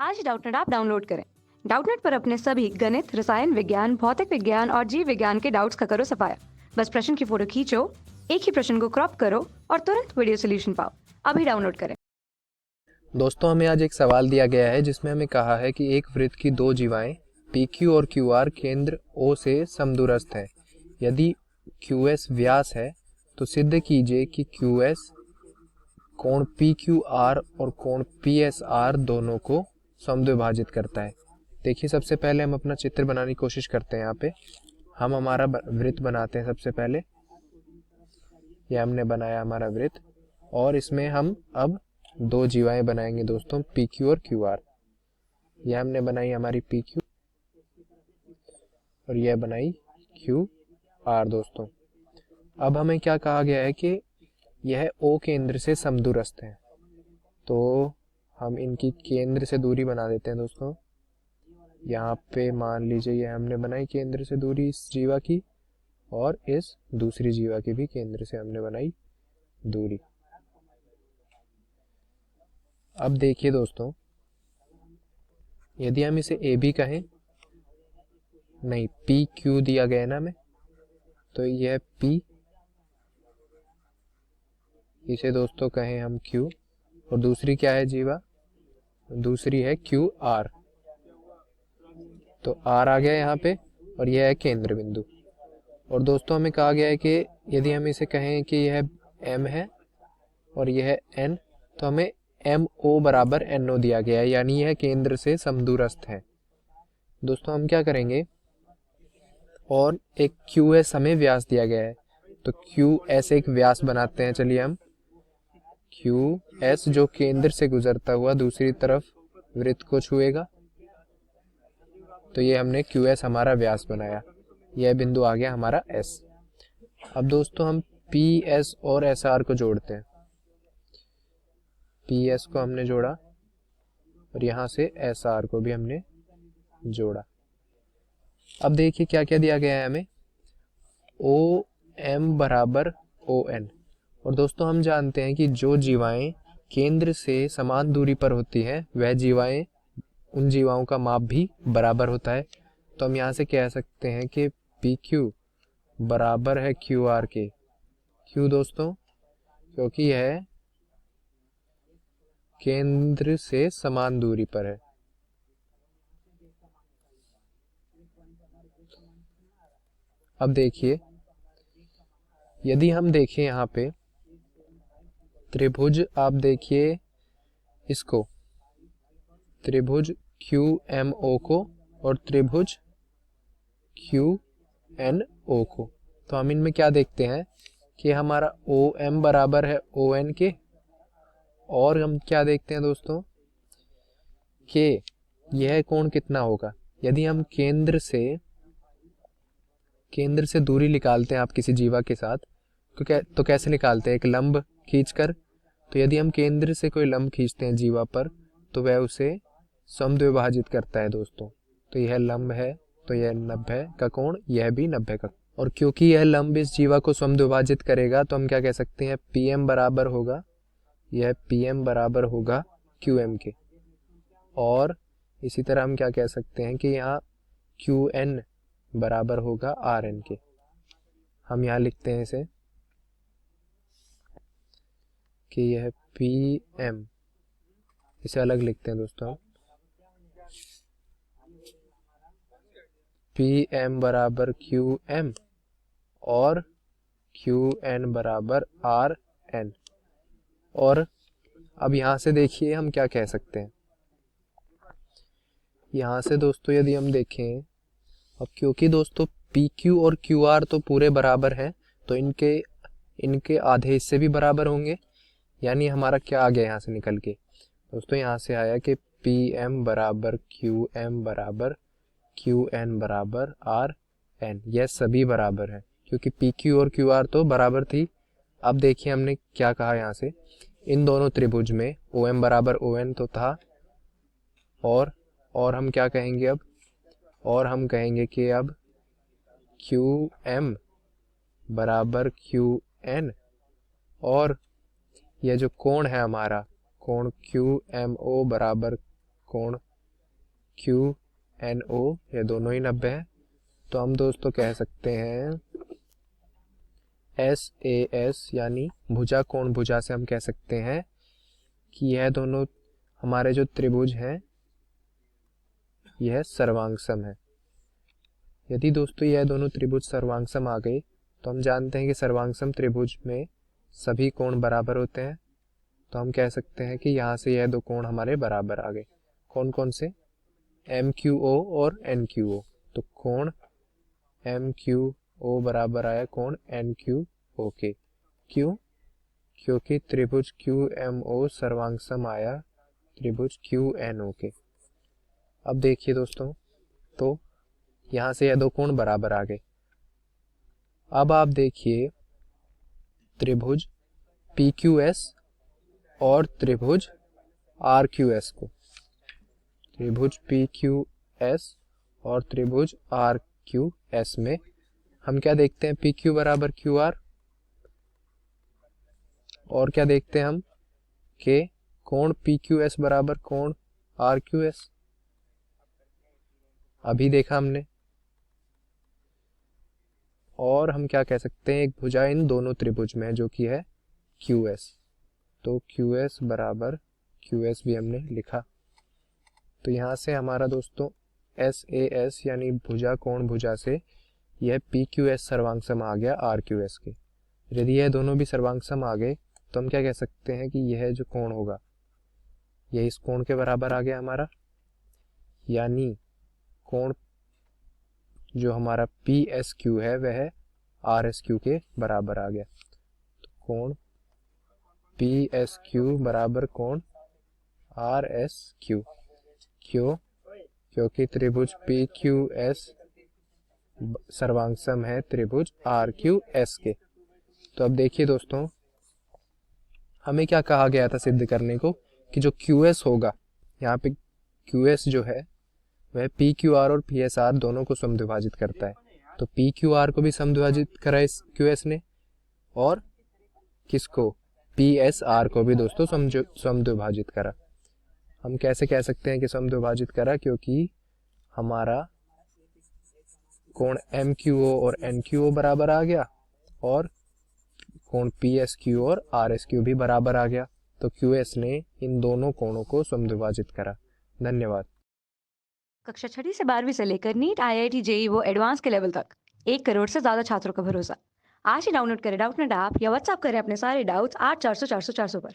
आज Doubtnut app download करें। Doubtnut पर अपने सभी गणित, रसायन विज्ञान, भौतिक विज्ञान और जीव विज्ञान के डाउट्स का करो सफाया। बस प्रश्न की फोटो खींचो, एक ही प्रश्न को क्रॉप करो और तुरंत वीडियो सोल्यूशन पाओ। अभी डाउनलोड करें। दोस्तों, हमें आज एक सवाल दिया गया है जिसमें हमें कहा है कि एक वृत्त की दो जीवाएं PQ और QR केंद्र O से समदूरस्थ हैं। यदि QS व्यास है तो सिद्ध कीजिए कि QS कोण PQR और कोण PSR दोनों को समद्विभाजित करता है। देखिए, सबसे पहले हम अपना चित्र बनाने की कोशिश करते हैं। यहाँ पे हम हमारा वृत्त बनाते हैं। सबसे पहले ये हमने बनाया हमारा वृत्त, और इसमें हम अब दो जीवाएं बनाएंगे दोस्तों, PQ और QR। यह हमने बनाई हमारी PQ और यह बनाई QR दोस्तों। अब हमें क्या कहा गया है कि यह O केंद्र से समदूरस्थ है, तो हम इनकी केंद्र से दूरी बना देते हैं दोस्तों। यहाँ पे मान लीजिए यह हमने बनाई केंद्र से दूरी इस जीवा की, और इस दूसरी जीवा की भी केंद्र से हमने बनाई दूरी। अब देखिए दोस्तों, यदि हम इसे AB कहें, नहीं PQ दिया गया है ना हमें, तो यह P, इसे दोस्तों कहें हम Q, और दूसरी क्या है जीवा, दूसरी है QR। तो R आ गया यहाँ पे, और यह है केंद्र बिंदु। और दोस्तों हमें कहा गया है कि यदि हम इसे कहें कि यह M है और यह है N, तो हमें MO बराबर NO दिया गया है, यानी यह केंद्र से समदूरस्थ है। दोस्तों हम क्या करेंगे, और एक QS हमें व्यास दिया गया है, तो QS एक व्यास बनाते हैं। चलिए हम QS जो केंद्र से गुजरता हुआ दूसरी तरफ वृत्त को छुएगा, तो ये हमने QS हमारा व्यास बनाया। यह बिंदु आ गया हमारा S। अब दोस्तों हम PS और SR को जोड़ते हैं। PS को हमने जोड़ा और यहाँ से SR को भी हमने जोड़ा। अब देखिए क्या क्या दिया गया है हमें, OM बराबर ON। और दोस्तों हम जानते हैं कि जो जीवाएं केंद्र से समान दूरी पर होती हैं, वह जीवाएं, उन जीवाओं का माप भी बराबर होता है। तो हम यहाँ से कह सकते हैं कि PQ बराबर है QR के। क्यों दोस्तों? क्योंकि यह केंद्र से समान दूरी पर है। अब देखिए, यदि हम देखें यहाँ पे त्रिभुज, आप देखिए इसको, त्रिभुज QMO को और त्रिभुज QNO को, तो हम इनमें क्या देखते हैं कि हमारा OM बराबर है ON के, और हम क्या देखते हैं दोस्तों कि यह कोण कितना होगा। यदि हम केंद्र से दूरी निकालते हैं आप किसी जीवा के साथ, तो कैसे निकालते हैं, एक लंब खींचकर। तो यदि हम केंद्र से कोई लंब खींचते हैं जीवा पर, तो वह उसे समद्विभाजित करता है दोस्तों। तो यह लंब है, तो यह 90 का कोण, यह भी 90 का। और क्योंकि यह लंब इस जीवा को समद्विभाजित करेगा, तो हम क्या कह सकते हैं, PM बराबर होगा, यह PM बराबर होगा QM के। और इसी तरह हम क्या कह सकते हैं कि यहाँ QN बराबर होगा RN के। हम यहाँ लिखते हैं इसे कि यह PM, इसे अलग लिखते हैं दोस्तों, PM बराबर QM और QN बराबर RN। और अब यहाँ से देखिए हम क्या कह सकते हैं, यहाँ से दोस्तों यदि हम देखें, अब क्योंकि दोस्तों PQ और QR तो पूरे बराबर हैं, तो इनके आधे हिस्से भी बराबर होंगे। यानी हमारा क्या आ गया यहाँ से निकल के दोस्तों, यहाँ से आया कि PM बराबर QM बराबर QN बराबर RN, यह सभी बराबर है क्योंकि PQ और QR तो बराबर थी। अब देखिए हमने क्या कहा यहाँ से, इन दोनों त्रिभुज में OM बराबर ON तो था, और हम क्या कहेंगे अब, और हम कहेंगे कि अब QM बराबर QN, और यह जो कोण है हमारा, कोण QMO बराबर कोण क्यू एन ओ ये दोनों ही 90 है। तो हम दोस्तों कह सकते हैं एस ए एस यानी भुजा कोण भुजा से हम कह सकते हैं कि यह दोनों हमारे जो त्रिभुज हैं यह सर्वांगसम है। यदि दोस्तों यह दोनों त्रिभुज सर्वांगसम आ गए तो हम जानते हैं कि सर्वांगसम त्रिभुज में सभी कोण बराबर होते हैं। तो हम कह सकते हैं कि यहाँ से यह दो कोण हमारे बराबर आ गए। कौन कौन से? एम क्यू ओ और एन क्यू ओ। तो कोण एम क्यू ओ बराबर आया कोण एन क्यू ओ के। क्यों? क्योंकि त्रिभुज क्यू एम ओ सर्वांगसम आया त्रिभुज क्यू एन ओ के। अब देखिए दोस्तों, तो यहाँ से यह दो कोण बराबर आ गए। अब आप देखिए त्रिभुज पी क्यू एस और त्रिभुज आर क्यू एस को। त्रिभुज पी क्यू एस और त्रिभुज आर क्यू एस में हम क्या देखते हैं? पी क्यू बराबर क्यू आर, और क्या देखते हैं हम कि कोण पी क्यू एस बराबर कोण आर क्यू एस। अभी देखा हमने। और हम क्या कह सकते हैं? एक भुजा इन दोनों त्रिभुज में है जो कि है क्यू एस। तो क्यू एस बराबर क्यू एस भी हमने लिखा। तो यहाँ से हमारा दोस्तों एस ए एस यानी भुजा कोण भुजा से यह पी क्यू एस सर्वांगसम आ गया आर क्यू एस के। यदि यह दोनों भी सर्वांगसम आ गए तो हम क्या कह सकते हैं कि यह जो कोण होगा यह इस कोण के बराबर आ गया हमारा, यानी कोण जो हमारा पी एस क्यू है वह आर एस क्यू के बराबर आ गया। तो कोण पी एस क्यू बराबर कोण आर एस क्यू। क्यों? क्योंकि त्रिभुज पी क्यू एस सर्वांगसम है त्रिभुज आर क्यू एस के। तो अब देखिए दोस्तों, हमें क्या कहा गया था सिद्ध करने को कि जो क्यू एस होगा, यहाँ पे क्यू एस जो है वह पी क्यू आर और पी एस आर दोनों को समद्विभाजित करता है। तो पी क्यू आर को भी समद्विभाजित करा इस क्यू एस ने, और किसको? पी एस आर को भी दोस्तों समद्विभाजित करा। हम कैसे कह सकते हैं कि समद्विभाजित करा? क्योंकि हमारा कोण एम क्यू ओ और एन क्यू ओ बराबर आ गया और कोण पी एस क्यू और आर एस क्यू भी बराबर आ गया। तो क्यू एस ने इन दोनों कोणों को समद्विभाजित करा। धन्यवाद। कक्षा 6वीं से 12वीं से लेकर नीट, IIT, JEE वो एडवांस के लेवल तक 1 करोड़ से ज्यादा छात्रों का भरोसा। आज ही डाउनलोड करें डाउटनेट ऐप या व्हाट्सएप करें अपने सारे डाउट्स 8400 400 400 पर।